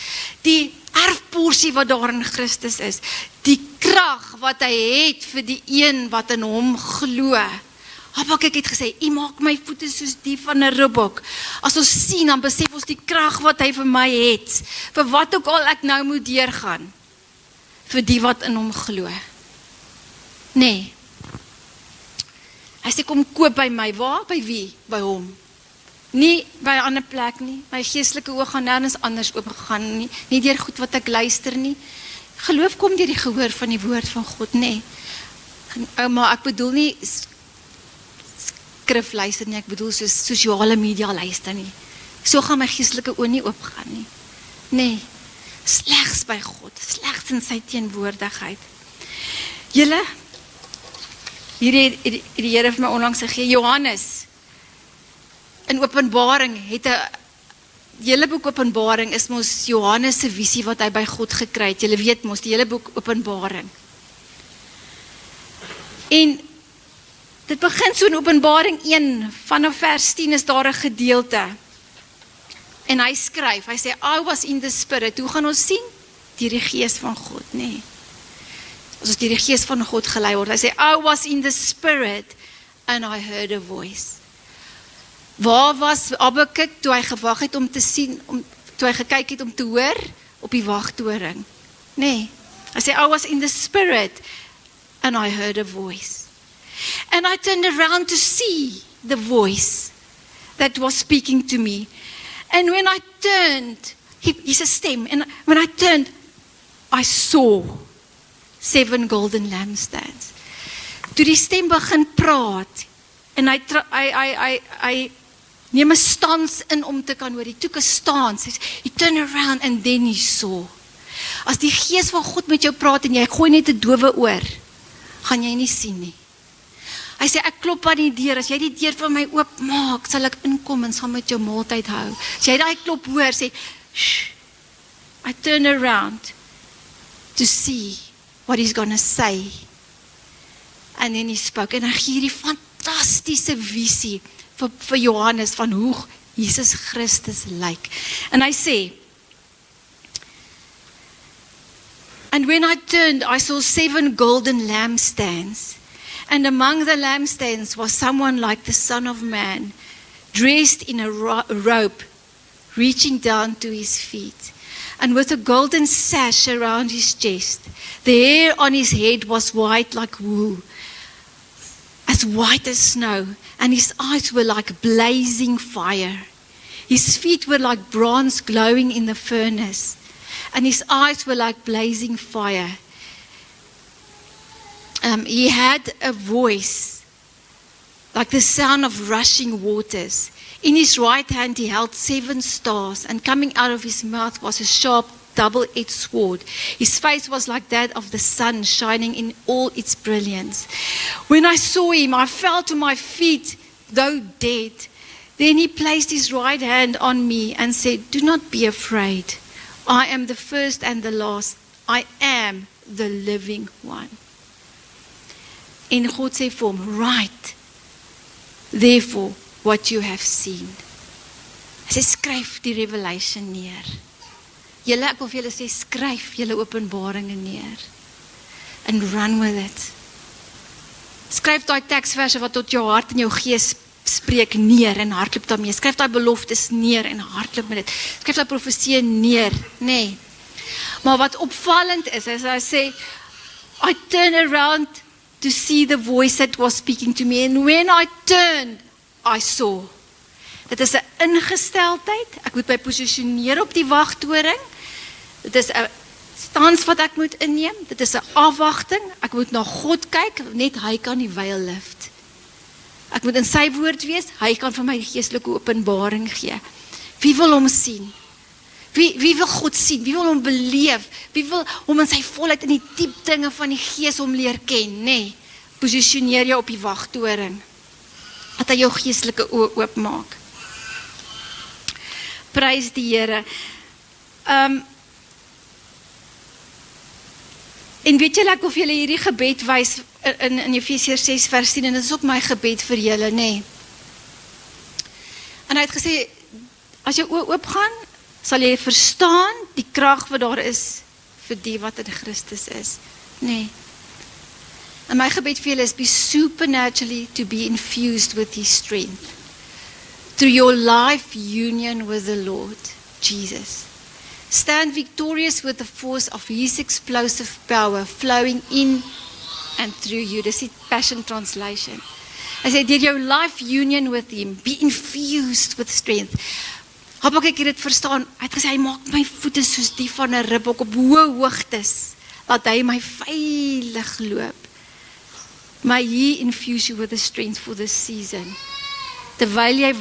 Die erfporsie wat daar in Christus is. Die krag wat hy het vir die een wat in hom glo. Habakuk het gesê, U maak my voete soos die van 'n ribbok. As ons sien, dan besef ons die krag wat hy vir my het. Vir wat ook al ek nou moet deurgaan. Vir die wat in hom glo. Nee. Hy sê, kom koop by my. Waar? By wie? By hom. Nie by 'n ander plek nie. My geestelike oë gaan nêrens anders oopgegaan nie. Nie deur goed wat ek luister nie. Geloof kom deur die gehoor van die woord van God, nê. Maar ek bedoel nie skrif luister nie, ek bedoel soos sosiale media luister nie. So gaan my geestelike oë nie oopgaan nie. Nee. Slegs by God, slegs in sy teenwoordigheid. Julle, hier het die Here vir my onlangs gegee, Johannes, in Openbaring het die hele boek Openbaring is mos Johannes se visie wat hy by God gekry het. Julle weet mos, die hele boek Openbaring. En dit begin so in Openbaring 1, vanaf vers 10 is daar 'n gedeelte. En hy skryf, hy sê, I was in the spirit. Hoe gaan ons sien? Deur die Gees van God, nee. As ons deur die Gees van God gelei word. Hy sê, I was in the spirit and I heard a voice. Waar was Habakuk toe hy gewag het om te sien, toe hy gekyk het om te hoor? Op die wagtoring. Nee. Hy sê, I was in the spirit and I heard a voice. And I turned around to see the voice that was speaking to me. And when I turned, he's a stem, and when I turned, I saw 7 golden lampstands. Toe die stem begin praat, en hy neem 'n stans in om te kan hoor, he took a stance, he turned around and then he saw. As die Gees van God met jou praat en jy gooi net 'n dowe oor, gaan jy nie sien nie. Hy sê, ek klop aan die deur, as jy die deur vir my oopmaak, sal ek inkom en sal met jou maaltyd hou. As jy daai klop hoor, sê, shh, I turn around to see what he's gonna say. And then he spoke, en hy gee hierdie fantastiese visie vir Johannes, van hoe Jesus Christus lyk. En hy sê, and when I turned, I saw 7 golden lampstands. And among the lampstands was someone like the Son of Man, dressed in a robe, reaching down to his feet, and with a golden sash around his chest. The hair on his head was white like wool, as white as snow, and his eyes were like blazing fire. His feet were like bronze glowing in the furnace, and his eyes were like blazing fire. He had a voice like the sound of rushing waters. In his right hand he held 7 stars, and coming out of his mouth was a sharp double-edged sword. His face was like that of the sun, shining in all its brilliance. When I saw him, I fell to my feet, though dead. Then he placed his right hand on me and said, "Do not be afraid. I am the first and the last. I am the living one." En God sê vir hom, "Write, therefore, what you have seen." Hy sê, skryf die revelation neer. Julle, ek wil vir julle sê, skryf julle openbaringe neer. And run with it. Skryf daai teksverse wat tot jou hart en jou gees spreek neer en hardloop daarmee. Skryf daai beloftes neer en hardloop met dit. Skryf daai profesie neer, nee. Maar wat opvallend is hy sê, I turned around to see the voice that was speaking to me, and when I turned, I saw. Dit is 'n ingesteldheid. Ek moet my posisioneer op die wagtoring. Dit is 'n stans wat ek moet inneem. Dit is 'n afwagting. Ek moet na God kyk, net hy kan die veil lift. Ek moet in sy woord wees, hy kan vir my geestelike openbaring gee. Wie wil hom sien? Wie wil God sien? Wie wil hom beleef? Wie wil hom in sy volheid in die diep dinge van die gees hom leer ken, nee? Posisioneer jou op die wagtoring. Dat hy jou geestelike oë oopmaak. Prys die Here. En weet julle, ek wil vir julle hierdie gebed wys in Efesiërs 6 vers 10, en dit is ook my gebed vir julle, nee. En hy het gesê, as jou oë oopgaan, sal jy verstaan die krag wat daar is vir die wat in Christus is. Nee. En my gebed vir julle is, be supernaturally to be infused with his strength. Through your life union with the Lord Jesus. Stand victorious with the force of his explosive power flowing in and through you. Dis die Passion Translation. Hy sê, deur jou life union with him, be infused with strength. Habakuk het dit verstaan. Hy het gesê, hy maak my voete soos die van 'n ribbok op hoë hoogtes, laat hy my veilig loop. May he infuse you with the strength for this season. Terwyl jy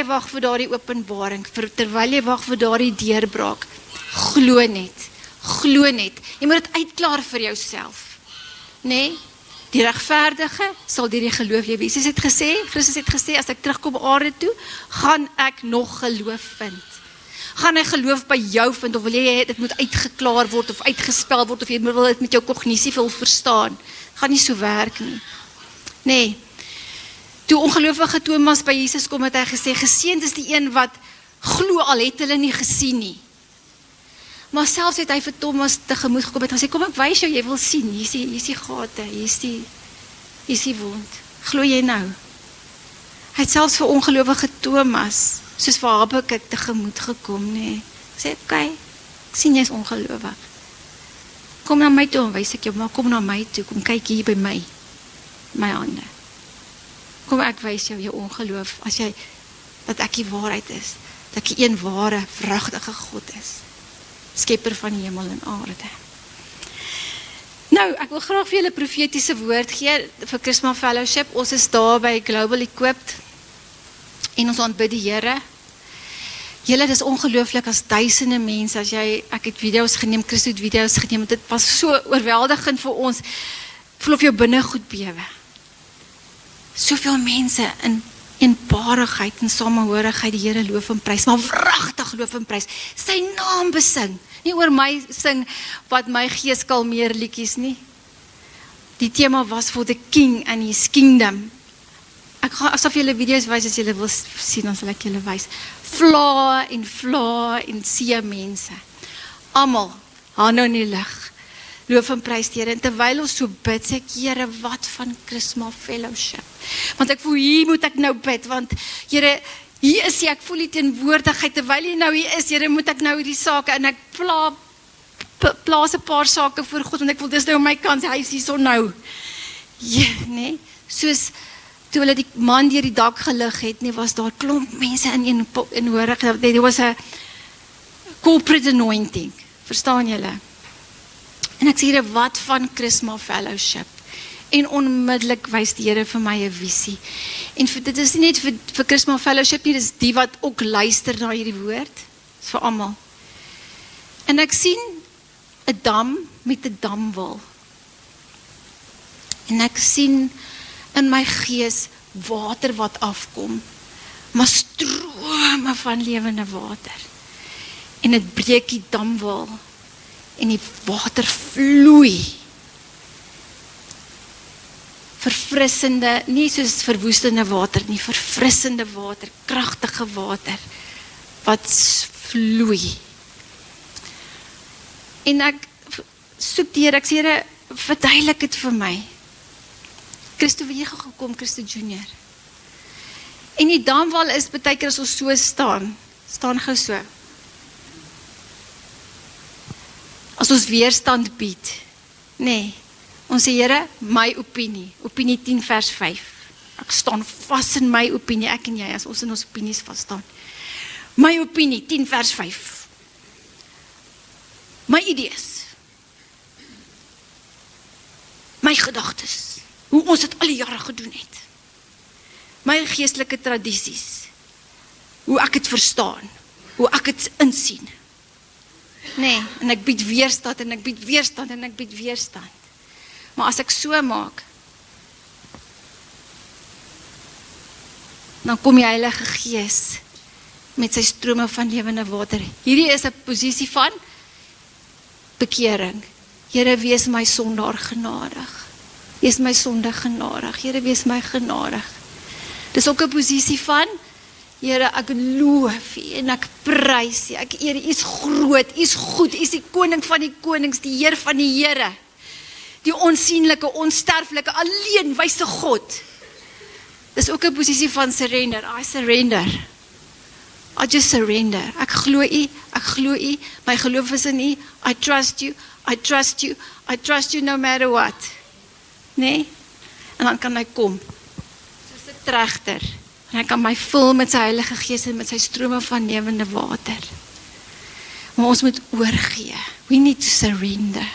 wag vir daardie openbaring, terwyl jy wag vir daardie deurbraak, glo net. Jy moet dit uitklaar vir jouself. Nee? Die regverdige sal deur die geloof lewe. Christus het gesê, as ek terugkom aarde toe, gaan ek nog geloof vind. Gaan hy geloof by jou vind, of wil jy dit moet uitgeklaar word, of uitgespel word, of jy wil dit met jou kognisie wil verstaan. Gaan nie so werk nie. Nee. Toe ongelowige Thomas by Jesus kom, het hy gesê, geseënd is die een wat glo, al het hulle nie gesien nie. Maar selfs het hy vir Thomas tegemoet gekom, het gesê, kom ek wys jou, jy wil sien, hier is die gate, hier is die wond. Glo jy nou? Hy het selfs vir ongelowige Thomas, soos vir Habakuk tegemoet gekom, nee. Sê, okay, ek sien jy is ongelowig. Kom na my toe, en wys ek jou, maar kom na my toe, kom kyk hier by my hande. Kom ek wys jou ongeloof, dat ek die waarheid is, dat ek die een ware, vragtige God is, skepper van hemel en aarde. Nou, ek wil graag vir julle profetiese woord gee, vir Charisma Fellowship. Ons is daar by Global Equipped, en ons aanbid die Here. Julle, dit is ongelooflik as duisende mense, ek het video's geneem, Christo het video's geneem, dit was so oorweldigend vir ons, voel of jou binne goed bewe. Soveel mense in eenparigheid en samehorigheid die Here loof en prys, maar wragtig loof en prys, sy naam besing, nie oor my sing wat my gees kalmeer liedjies nie. Die tema was for the king and his kingdom. Ek gaan asof julle video's wys, as julle wil sien, dan sal ek julle wys. Vla en see mense. Almal, hande in die lug, loof en prys die Here. En terwyl ons so bid, sê ek, Here, wat van Charisma Fellowship? Want ek voel, hier moet ek nou bid, want Here, hier is ek voel die teenwoordigheid, terwyl jy nou hier is, Here, moet ek nou die sake, en ek plaas 'n paar sake voor God, want ek voel, dis nou my kans, hy is hier so nou. Ja, nee, soos toe hulle die man deur die dak gelig het, nie, was daar klomp mense in horig, there was a corporate anointing, verstaan julle? En ek sê, Here, wat van Charisma Fellowship? En onmiddellik wys die Here vir my 'n visie. En dit is nie net vir Charisma Fellowship nie, dis die wat ook luister na hierdie woord, dis vir almal. En ek sien 'n dam met 'n damwal. En ek sien in my gees water wat afkom, maar strome van lewende water. En dit breek die damwal en die water vloei. Verfrissende, nie soos verwoestende water nie, verfrissende water, kragtige water wat vloei. En ek soek die Here, ek sê, Here, verduidelik dit vir my. Christo, wil jy gekom, Christo Junior? En die damwal is baie keer as ons so staan gou so. As ons weerstand bied, nee, ons sê, Here, my opinie 10 vers 5. Ek staan vas in my opinie, ek en jy, as ons in ons opinies vasstaan. My opinie, 10 vers 5. My idees. My gedagtes. Hoe ons dit al die jare gedoen het. My geestelike tradisies. Hoe ek het verstaan. Hoe ek het insien. Nee, en ek bied weerstand, en ek bied weerstand, en ek bied weerstand. Maar as ek so maak, dan kom die Heilige Gees met sy strome van lewende water. Hierdie is 'n posisie van bekering. Here, wees my sondaar genadig. Wees my sonde genadig. Here, wees my genadig. Dis ook 'n posisie van, Here, ek loof U en ek prys U. Ek eer U, U is groot, U is goed, U is die koning van die konings, die Heer van die Here. Die onsienlike, onsterflike, alleen wyse God. Dis ook 'n posisie van surrender. I surrender. I just surrender. Ek glo U, my geloof is in U. I trust you, I trust you, I trust you no matter what. Nee? En dan kan hy kom, soos 'n regter. En hy kan my vul met sy Heilige Gees en met sy strome van lewende water. Maar ons moet oorgee. We need to surrender.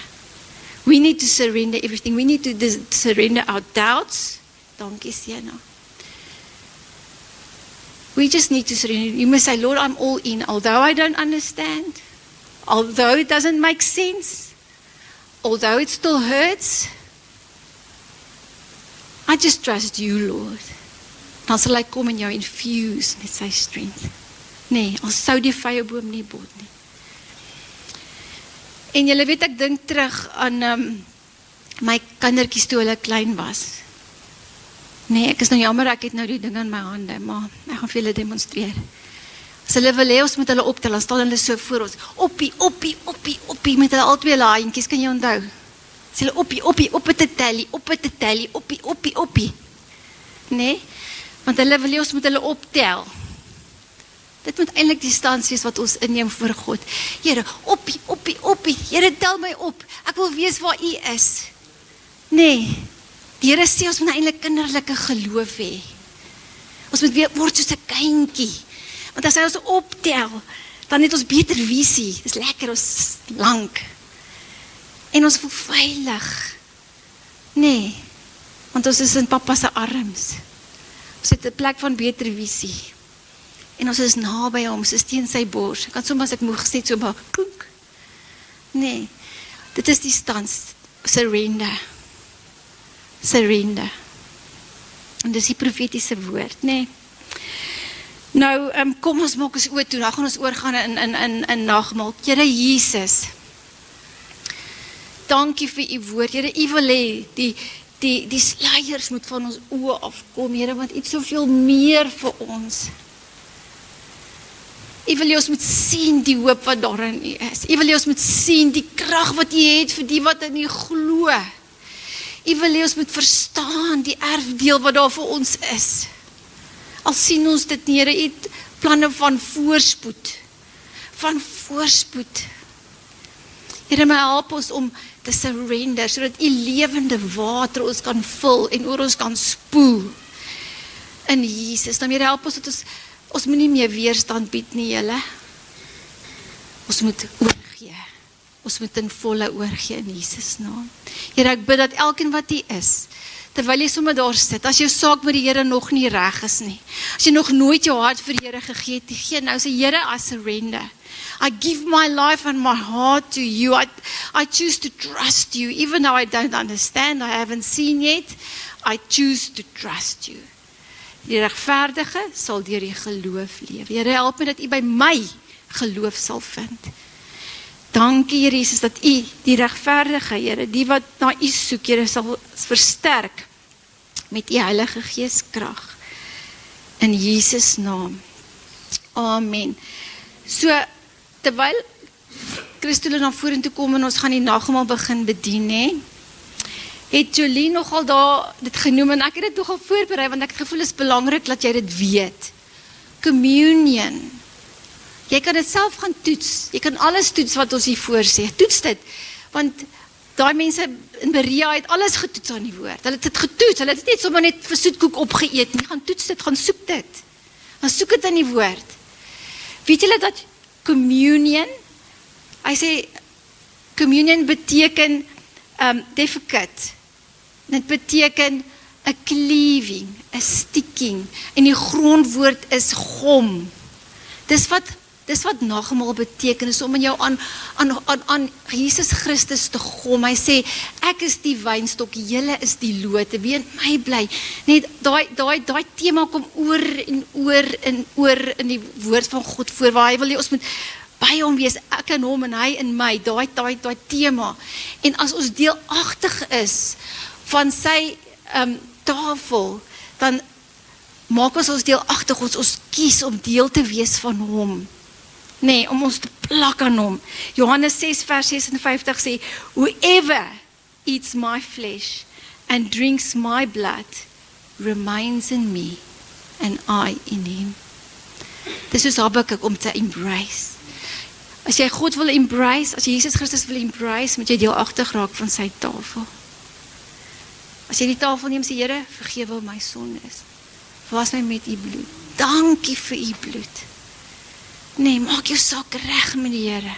We need to surrender everything. We need to surrender our doubts. Dankie, Siena. We just need to surrender. You must say, Lord, I'm all in. Although I don't understand, although it doesn't make sense, although it still hurts, I just trust you, Lord. Dan sal hy kom en jou infuse met sy strength. Nee, al sou die vyeboom nie bot nie. En julle weet, ek dink terug aan my kindertjies toe hulle klein was. Nee, ek is nou jammer, ek het nou die ding in my hande, maar ek gaan vir julle demonstreer. As hulle wil hê ons moet hulle optel, dan staan hulle so voor ons. Oppie, oppie, oppie, oppie, met hulle al twee laaentjies, kan jy onthou? As hulle oppie, oppie, op het te tellie, oppie, oppie, oppie. Nee, want hulle wil hê ons moet hulle optel. Dit moet eintlik die stand wees wat ons inneem voor God. Here, oppie, oppie, oppie, Here, tel my op. Ek wil weet waar U is. Nee, die Here sê ons moet eintlik kinderlike geloof hê. Ons moet weer word soos 'n kindjie. Want as hy ons optel, dan het ons beter visie. Dis lekker, ons is lank. En ons voel veilig. Nee, want ons is in Papa se arms. Ons het 'n plek van beter visie. En ons is naby hom, ons is teen sy bors. Ek kan soms as ek moeg gesê, so maar klink. Nee, dit is die stand, surrender. Surrender. En dis die profetiese woord, nee. Nou, kom ons maak ons oor toe, nou gaan ons oorgaan in nagmaal. Here Jesus, dankie vir U woord. Here, U wil hê die sluiers moet van ons oë afkom, Here, want U het soveel meer vir ons. U wil hê ons moet sien die hoop wat daarin U is. U wil hê ons moet sien die krag wat U het vir die wat in U glo. U wil hê ons moet verstaan die erfdeel wat daar vir ons is. Al sien ons dit nie, Here, U het planne van voorspoed. Van voorspoed. Here, my help ons om te surrender, sodat U lewende water ons kan vul en oor ons kan spoel. in Jesus. Nou Here, help ons dat ons moet nie meer weerstand bied nie, julle. Ons moet oorgee. Ons moet in volle oorgee in Jesus naam. Here, ek bid dat elkeen wat hier is, terwyl jy sommer daar sit, as jou saak met die Here nog nie reg is nie, as jy nog nooit jou hart vir die Here gegee het, gee nou sê, Here, I surrender. I give my life and my heart to you. I choose to trust you, even though I don't understand, I haven't seen yet, I choose to trust you. Die regverdige sal deur die geloof leef. Here, help my dat U by my geloof sal vind. Dankie, Here Jesus, dat U die regverdige, Here, die wat na U soek, Here, sal versterk met U Heilige Gees krag. In Jesus naam. Amen. So, terwyl Christelle na vorentoe kom en ons gaan die nagmaal begin bedien, het Jolien nogal daar dit genoem en ek het dit nogal voorberei want ek het gevoel is belangrik dat jy dit weet. Communion. Jy kan dit self gaan toets. Jy kan alles toets wat ons hier voorsê. Toets dit. Want daai mense in Berea het alles getoets aan die woord. Hulle het dit getoets. Hulle het dit net sommer net vir soetkoek opgeëet nie. Gaan toets dit, gaan soek dit. Gaan soek dit in die woord. Weet julle dat communion, hy sê communion beteken defecate. Dit beteken 'n cleaving, 'n sticking en die grondwoord is gom. Dis wat nagmaal beteken, is om in jou aan Jesus Christus te gom. Hy sê, ek is die wynstok, julle is die lote, wie in my bly. Net daai tema kom oor en oor in die woord van God voor, waar hy wil hê ons moet by hom wees, ek in hom en hy in my, daai tema. En as ons deelagtig is van sy tafel, dan maak ons deelagtig, ons kies om deel te wees van hom. Nee, om ons te plak aan hom. Johannes 6 vers 56 sê, whoever eats my flesh and drinks my blood remains in me and I in him. Dis is Habakuk om te embrace. As jy God wil embrace, as jy Jesus Christus wil embrace, moet jy deelagtig raak van sy tafel. As jy die tafel neem, sê Here, vergewe my sondes. Was my met U bloed. Dankie vir U bloed. Nee, maak jou saak reg met die Here.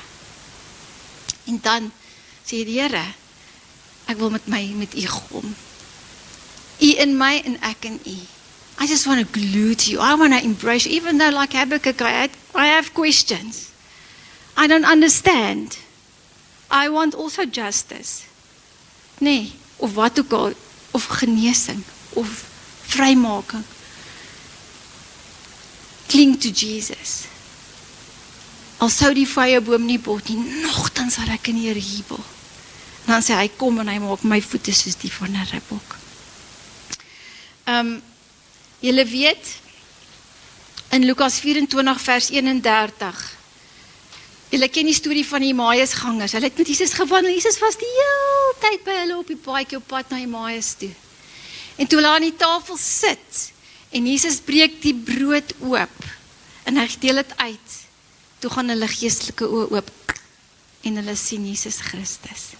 En dan sê die Here, ek wil met U kom. U in my en ek in U. I just want to glue to you. I want to embrace you. Even though like Habakkuk, I have questions. I don't understand. I want also justice. Nee, of wat ook al, of genesing, of vrymaking. Cling to Jesus. Al sou die vyeboom nie bot nie, nogtans sal ek in die Here jubel. En dan sê hy, kom en hy maak my voete soos die van 'n ribbok. Julle weet, in Lukas 24 vers 31, julle ken die storie van die Emmausgangers, hulle het met Jesus gewandel, Jesus was die hele tyd by hulle op die paadjie op pad na Emmaus toe. En toe hulle aan die tafel sit, en Jesus breek die brood oop, en hy deel dit uit, toe gaan hulle geestelike oë oop, en hulle sien Jesus Christus.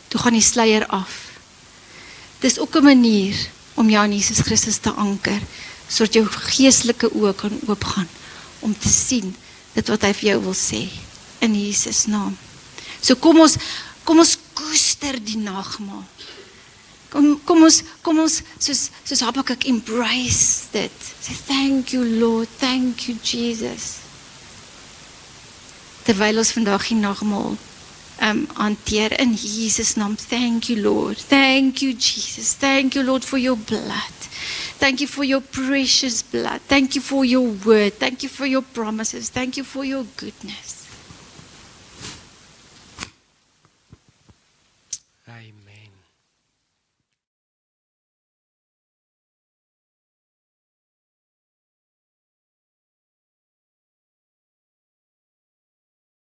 Toe gaan die sluier af. Dis ook 'n manier om jou aan Jesus Christus te anker, sodat jou geestelike oë kan oopgaan, om te sien dit wat hy vir jou wil sê, in Jesus naam. So kom ons koester die nagmaal. Kom ons, soos Habakuk, embrace dit. Say, thank you Lord, thank you Jesus. Terwyl ons vandag die nagmaal hanteer in Jesus naam, thank you Lord, thank you Jesus, thank you Lord for your blood. Thank you for your precious blood. Thank you for your word. Thank you for your promises. Thank you for your goodness.